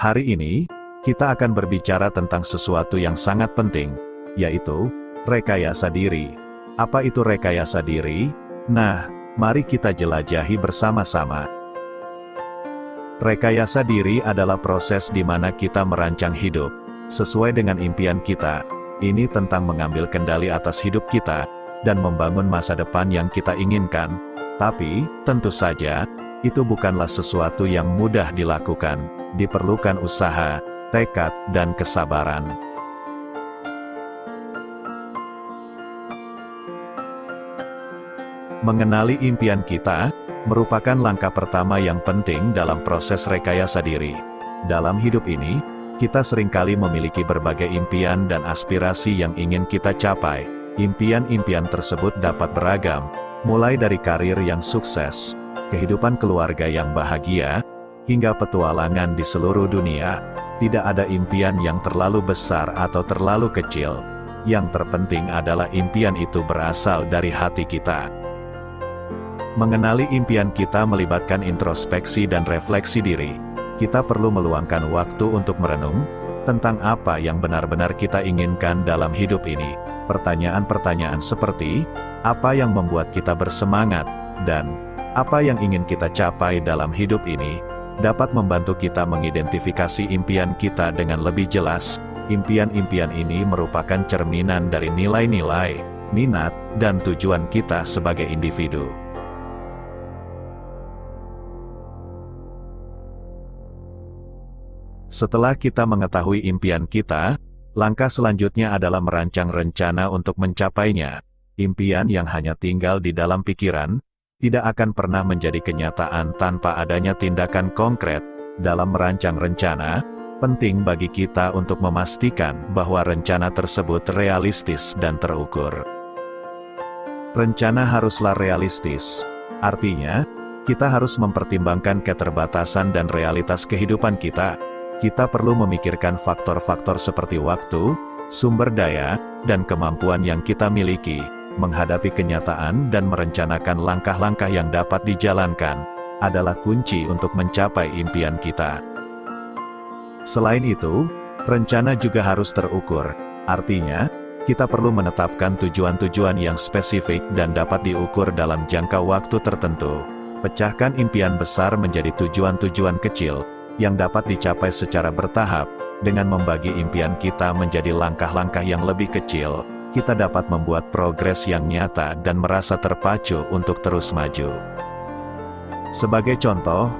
Hari ini, kita akan berbicara tentang sesuatu yang sangat penting, yaitu rekayasa diri. Apa itu rekayasa diri? Nah, mari kita jelajahi bersama-sama. Rekayasa diri adalah proses di mana kita merancang hidup sesuai dengan impian kita. Ini tentang mengambil kendali atas hidup kita dan membangun masa depan yang kita inginkan. Tapi, tentu saja, itu bukanlah sesuatu yang mudah dilakukan. Diperlukan usaha, tekad, dan kesabaran. Mengenali impian kita merupakan langkah pertama yang penting dalam proses rekayasa diri. Dalam hidup ini, kita seringkali memiliki berbagai impian dan aspirasi yang ingin kita capai. Impian-impian tersebut dapat beragam, mulai dari karir yang sukses, kehidupan keluarga yang bahagia, hingga petualangan di seluruh dunia. Tidak ada impian yang terlalu besar atau terlalu kecil. Yang terpenting adalah impian itu berasal dari hati kita. Mengenali impian kita melibatkan introspeksi dan refleksi diri. Kita perlu meluangkan waktu untuk merenung tentang apa yang benar-benar kita inginkan dalam hidup ini. Pertanyaan-pertanyaan seperti, apa yang membuat kita bersemangat, dan apa yang ingin kita capai dalam hidup ini, dapat membantu kita mengidentifikasi impian kita dengan lebih jelas. Impian-impian ini merupakan cerminan dari nilai-nilai, minat, dan tujuan kita sebagai individu. Setelah kita mengetahui impian kita, langkah selanjutnya adalah merancang rencana untuk mencapainya. Impian yang hanya tinggal di dalam pikiran, tidak akan pernah menjadi kenyataan tanpa adanya tindakan konkret. Dalam merancang rencana, penting bagi kita untuk memastikan bahwa rencana tersebut realistis dan terukur. Rencana haruslah realistis. Artinya, kita harus mempertimbangkan keterbatasan dan realitas kehidupan kita. Kita perlu memikirkan faktor-faktor seperti waktu, sumber daya, dan kemampuan yang kita miliki. Menghadapi kenyataan dan merencanakan langkah-langkah yang dapat dijalankan adalah kunci untuk mencapai impian kita. Selain itu, rencana juga harus terukur. Artinya, kita perlu menetapkan tujuan-tujuan yang spesifik dan dapat diukur dalam jangka waktu tertentu. Pecahkan impian besar menjadi tujuan-tujuan kecil yang dapat dicapai secara bertahap. Dengan membagi impian kita menjadi langkah-langkah yang lebih kecil, kita dapat membuat progres yang nyata dan merasa terpacu untuk terus maju. Sebagai contoh,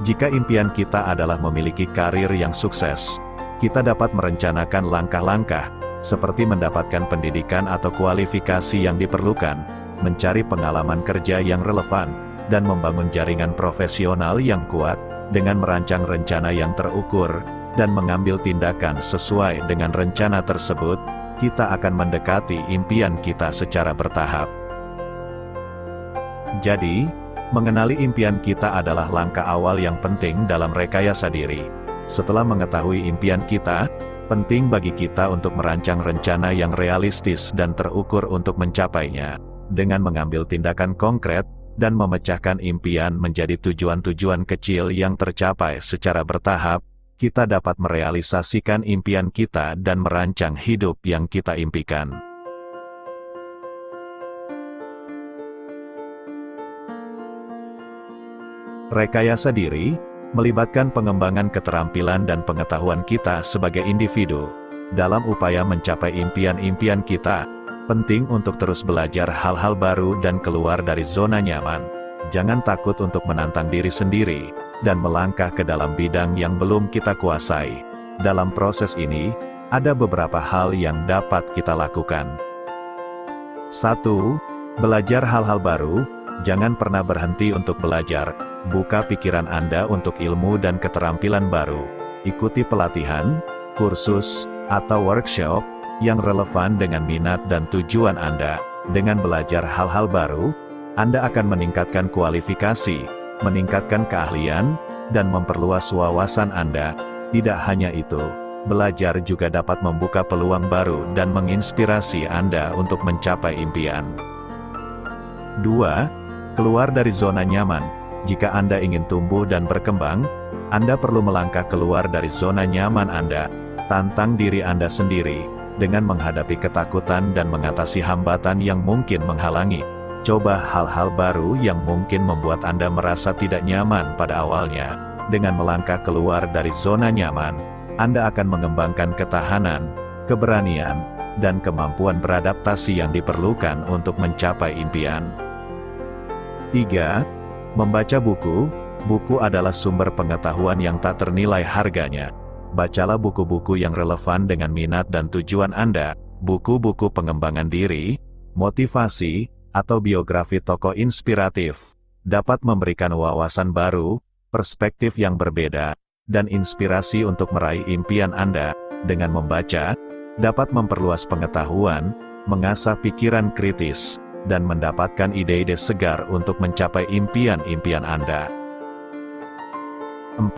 jika impian kita adalah memiliki karir yang sukses, kita dapat merencanakan langkah-langkah, seperti mendapatkan pendidikan atau kualifikasi yang diperlukan, mencari pengalaman kerja yang relevan, dan membangun jaringan profesional yang kuat. Dengan merancang rencana yang terukur, dan mengambil tindakan sesuai dengan rencana tersebut, kita akan mendekati impian kita secara bertahap. Jadi, mengenali impian kita adalah langkah awal yang penting dalam rekayasa diri. Setelah mengetahui impian kita, penting bagi kita untuk merancang rencana yang realistis dan terukur untuk mencapainya. Dengan mengambil tindakan konkret, dan memecahkan impian menjadi tujuan-tujuan kecil yang tercapai secara bertahap, kita dapat merealisasikan impian kita dan merancang hidup yang kita impikan. Rekayasa diri melibatkan pengembangan keterampilan dan pengetahuan kita sebagai individu. Dalam upaya mencapai impian-impian kita, penting untuk terus belajar hal-hal baru dan keluar dari zona nyaman. Jangan takut untuk menantang diri sendiri, dan melangkah ke dalam bidang yang belum kita kuasai. Dalam proses ini, ada beberapa hal yang dapat kita lakukan. 1. Belajar hal-hal baru. Jangan pernah berhenti untuk belajar. Buka pikiran Anda untuk ilmu dan keterampilan baru. Ikuti pelatihan, kursus, atau workshop yang relevan dengan minat dan tujuan Anda. Dengan belajar hal-hal baru, Anda akan meningkatkan kualifikasi, meningkatkan keahlian, dan memperluas wawasan Anda. Tidak hanya itu, belajar juga dapat membuka peluang baru dan menginspirasi Anda untuk mencapai impian. 2. Keluar dari zona nyaman. Jika Anda ingin tumbuh dan berkembang, Anda perlu melangkah keluar dari zona nyaman Anda, tantang diri Anda sendiri, dengan menghadapi ketakutan dan mengatasi hambatan yang mungkin menghalangi. Coba hal-hal baru yang mungkin membuat Anda merasa tidak nyaman pada awalnya. Dengan melangkah keluar dari zona nyaman, Anda akan mengembangkan ketahanan, keberanian, dan kemampuan beradaptasi yang diperlukan untuk mencapai impian. 3. Membaca buku. Buku adalah sumber pengetahuan yang tak ternilai harganya. Bacalah buku-buku yang relevan dengan minat dan tujuan Anda, buku-buku pengembangan diri, motivasi, atau biografi tokoh inspiratif, dapat memberikan wawasan baru, perspektif yang berbeda, dan inspirasi untuk meraih impian Anda. Dengan membaca, dapat memperluas pengetahuan, mengasah pikiran kritis, dan mendapatkan ide-ide segar untuk mencapai impian-impian Anda. 4.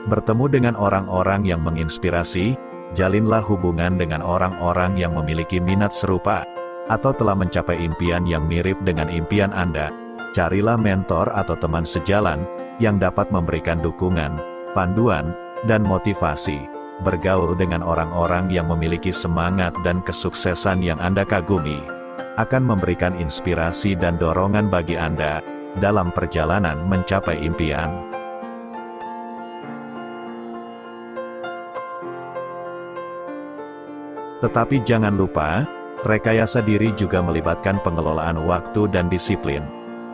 Bertemu dengan orang-orang yang menginspirasi. Jalinlah hubungan dengan orang-orang yang memiliki minat serupa, atau telah mencapai impian yang mirip dengan impian Anda. Carilah mentor atau teman sejalan, yang dapat memberikan dukungan, panduan, dan motivasi. Bergaul dengan orang-orang yang memiliki semangat dan kesuksesan yang Anda kagumi, akan memberikan inspirasi dan dorongan bagi Anda, dalam perjalanan mencapai impian. Tetapi jangan lupa, rekayasa diri juga melibatkan pengelolaan waktu dan disiplin.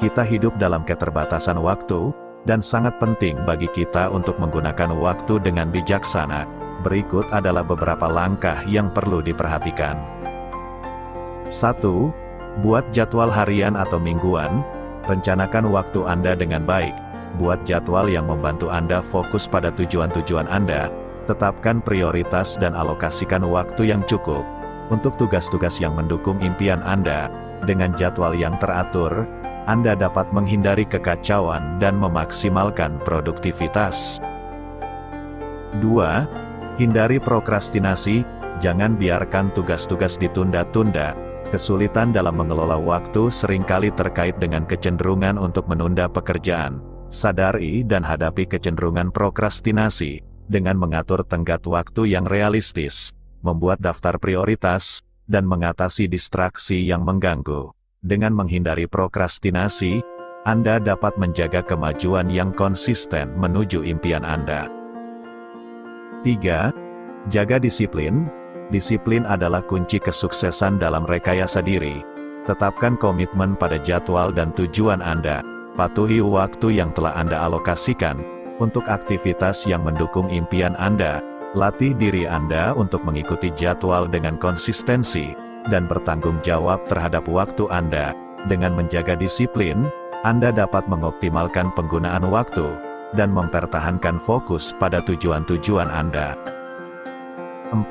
Kita hidup dalam keterbatasan waktu, dan sangat penting bagi kita untuk menggunakan waktu dengan bijaksana. Berikut adalah beberapa langkah yang perlu diperhatikan. 1. Buat jadwal harian atau mingguan. Rencanakan waktu Anda dengan baik. Buat jadwal yang membantu Anda fokus pada tujuan-tujuan Anda. Tetapkan prioritas dan alokasikan waktu yang cukup untuk tugas-tugas yang mendukung impian Anda. Dengan jadwal yang teratur, Anda dapat menghindari kekacauan dan memaksimalkan produktivitas. 2. Hindari prokrastinasi. Jangan biarkan tugas-tugas ditunda-tunda. Kesulitan dalam mengelola waktu seringkali terkait dengan kecenderungan untuk menunda pekerjaan. Sadari dan hadapi kecenderungan prokrastinasi dengan mengatur tenggat waktu yang realistis, membuat daftar prioritas, dan mengatasi distraksi yang mengganggu. Dengan menghindari prokrastinasi, Anda dapat menjaga kemajuan yang konsisten menuju impian Anda. 3. Jaga disiplin. Disiplin adalah kunci kesuksesan dalam rekayasa diri. Tetapkan komitmen pada jadwal dan tujuan Anda. Patuhi waktu yang telah Anda alokasikan untuk aktivitas yang mendukung impian Anda. Latih diri Anda untuk mengikuti jadwal dengan konsistensi, dan bertanggung jawab terhadap waktu Anda. Dengan menjaga disiplin, Anda dapat mengoptimalkan penggunaan waktu, dan mempertahankan fokus pada tujuan-tujuan Anda. 4.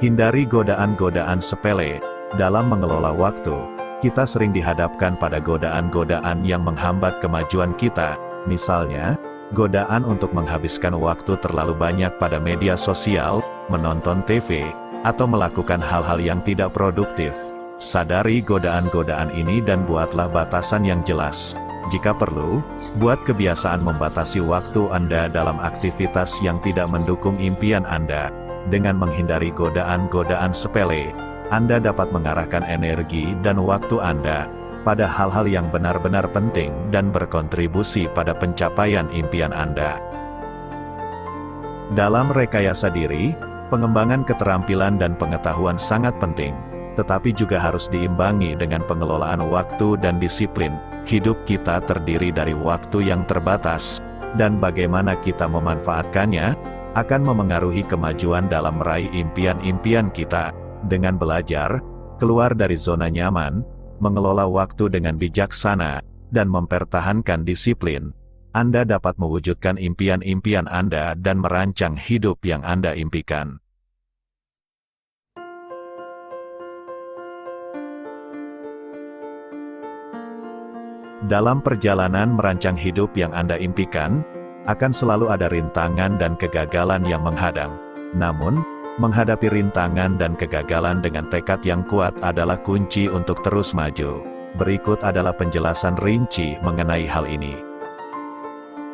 Hindari godaan-godaan sepele. Dalam mengelola waktu, kita sering dihadapkan pada godaan-godaan yang menghambat kemajuan kita. Misalnya, godaan untuk menghabiskan waktu terlalu banyak pada media sosial, menonton TV, atau melakukan hal-hal yang tidak produktif. Sadari godaan-godaan ini dan buatlah batasan yang jelas. Jika perlu, buat kebiasaan membatasi waktu Anda dalam aktivitas yang tidak mendukung impian Anda. Dengan menghindari godaan-godaan sepele, Anda dapat mengarahkan energi dan waktu Anda pada hal-hal yang benar-benar penting dan berkontribusi pada pencapaian impian Anda. Dalam rekayasa diri, pengembangan keterampilan dan pengetahuan sangat penting, tetapi juga harus diimbangi dengan pengelolaan waktu dan disiplin. Hidup kita terdiri dari waktu yang terbatas, dan bagaimana kita memanfaatkannya akan memengaruhi kemajuan dalam meraih impian-impian kita. Dengan belajar keluar dari zona nyaman, mengelola waktu dengan bijaksana, dan mempertahankan disiplin, Anda dapat mewujudkan impian-impian Anda dan merancang hidup yang Anda impikan. Dalam perjalanan merancang hidup yang Anda impikan, akan selalu ada rintangan dan kegagalan yang menghadang. Namun, menghadapi rintangan dan kegagalan dengan tekad yang kuat adalah kunci untuk terus maju. Berikut adalah penjelasan rinci mengenai hal ini.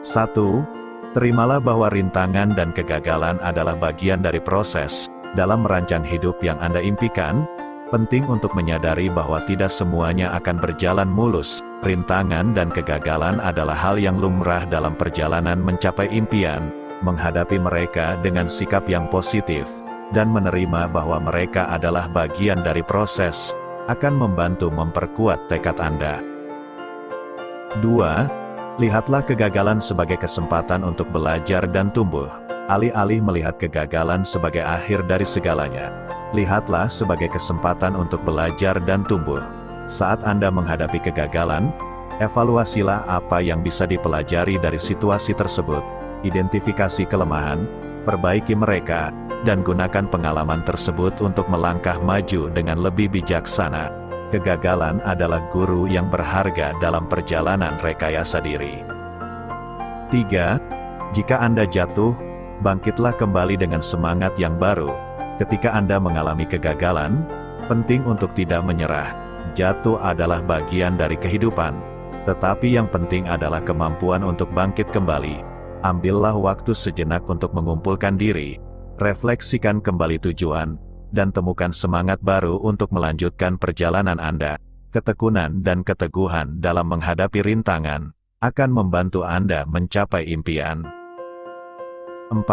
1. Terimalah bahwa rintangan dan kegagalan adalah bagian dari proses dalam merancang hidup yang Anda impikan. Penting untuk menyadari bahwa tidak semuanya akan berjalan mulus. Rintangan dan kegagalan adalah hal yang lumrah dalam perjalanan mencapai impian. Menghadapi mereka dengan sikap yang positif dan menerima bahwa mereka adalah bagian dari proses akan membantu memperkuat tekad Anda. 2. Lihatlah kegagalan sebagai kesempatan untuk belajar dan tumbuh. Alih-alih melihat kegagalan sebagai akhir dari segalanya, lihatlah sebagai kesempatan untuk belajar dan tumbuh. Saat Anda menghadapi kegagalan, evaluasilah apa yang bisa dipelajari dari situasi tersebut. Identifikasi kelemahan, perbaiki mereka, dan gunakan pengalaman tersebut untuk melangkah maju dengan lebih bijaksana. Kegagalan adalah guru yang berharga dalam perjalanan rekayasa diri. 3. Jika Anda jatuh, bangkitlah kembali dengan semangat yang baru. Ketika Anda mengalami kegagalan, penting untuk tidak menyerah. Jatuh adalah bagian dari kehidupan, tetapi yang penting adalah kemampuan untuk bangkit kembali. Ambillah waktu sejenak untuk mengumpulkan diri, refleksikan kembali tujuan, dan temukan semangat baru untuk melanjutkan perjalanan Anda. Ketekunan dan keteguhan dalam menghadapi rintangan akan membantu Anda mencapai impian. 4.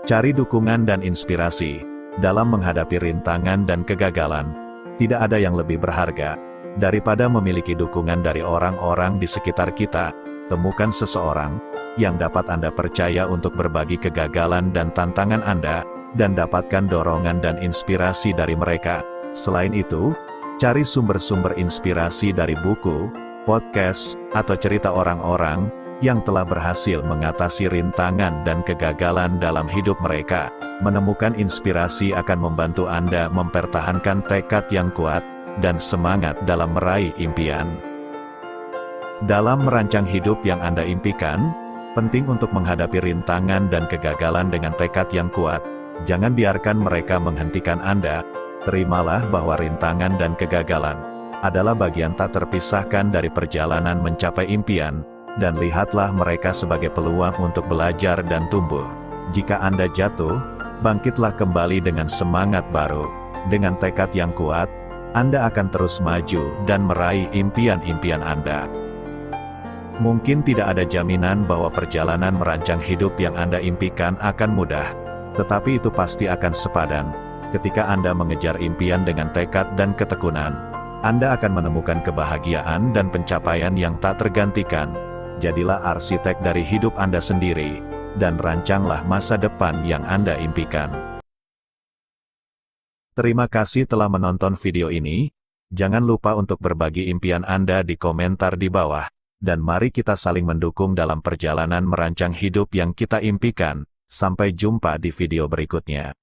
Cari dukungan dan inspirasi. Dalam menghadapi rintangan dan kegagalan, tidak ada yang lebih berharga daripada memiliki dukungan dari orang-orang di sekitar kita. Temukan seseorang yang dapat Anda percaya untuk berbagi kegagalan dan tantangan Anda, dan dapatkan dorongan dan inspirasi dari mereka. Selain itu, cari sumber-sumber inspirasi dari buku, podcast, atau cerita orang-orang yang telah berhasil mengatasi rintangan dan kegagalan dalam hidup mereka. Menemukan inspirasi akan membantu Anda mempertahankan tekad yang kuat dan semangat dalam meraih impian. Dalam merancang hidup yang Anda impikan, penting untuk menghadapi rintangan dan kegagalan dengan tekad yang kuat. Jangan biarkan mereka menghentikan Anda. Terimalah bahwa rintangan dan kegagalan adalah bagian tak terpisahkan dari perjalanan mencapai impian, dan lihatlah mereka sebagai peluang untuk belajar dan tumbuh. Jika Anda jatuh, bangkitlah kembali dengan semangat baru. Dengan tekad yang kuat, Anda akan terus maju dan meraih impian-impian Anda. Mungkin tidak ada jaminan bahwa perjalanan merancang hidup yang Anda impikan akan mudah, tetapi itu pasti akan sepadan. Ketika Anda mengejar impian dengan tekad dan ketekunan, Anda akan menemukan kebahagiaan dan pencapaian yang tak tergantikan. Jadilah arsitek dari hidup Anda sendiri, dan rancanglah masa depan yang Anda impikan. Terima kasih telah menonton video ini. Jangan lupa untuk berbagi impian Anda di komentar di bawah. Dan mari kita saling mendukung dalam perjalanan merancang hidup yang kita impikan. Sampai jumpa di video berikutnya.